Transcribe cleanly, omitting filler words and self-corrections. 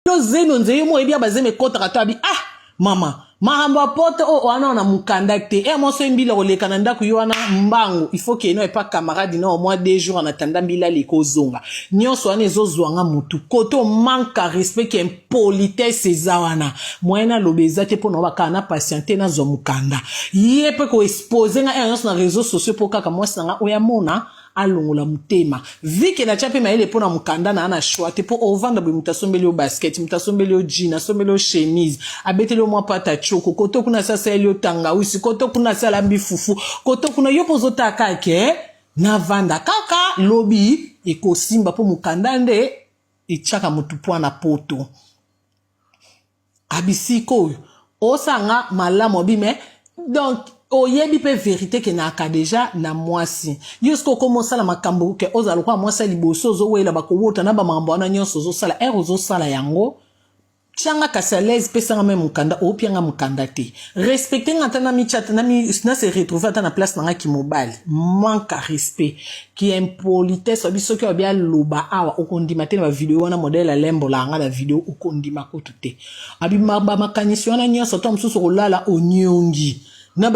zeno nzeye mo ebia bazeme kota abi mama mahamba pote wana na mukandakte mo so mbila koleka na ndako yo wana mbango il faut que no pas camarade no au moins 2 jours en attendant mbila likozonga nyonso wana ezozwanga mutu koto manque respect que impolitesse ezawana moyena lobeza te pona bakana patienter na zo mukanda yepe ko exposer nga nyonso na réseaux sociaux pour kaka moi sanga oyamona alongola mutema vike na chape maile pona mukanda na ana shwate po ovanda bi mutasombeli o basket mutasombeli o jean asombeli o chemise abeteli o mwa pata choko koto kuna sasa elio tangawisi koto kuna sala bifufu koto kuna yopo zota kake na vanda kaka lobi ekosimba po mukanda nde ichaka mutu na poto abisiko osanga malamu bime donc oyebi pe vérité ke na aka deja na mwasi yusko komo sala makambo ke ozalo kwa mwasi liboso zo wela bako wota na ba mambo na nyonso zo sala zo sala yango tianga kasalez pesanga même mukanda opianga mukanda te respecter ngata na mi chat na se retrouver ata na place na ki mobile manque respect qui impolitesse biso ke obia loba awa okondima te na video wana modèle lembo la nga la video okondima ko tute abi maba makanisi wana nyonso to msusu kolala onyongi na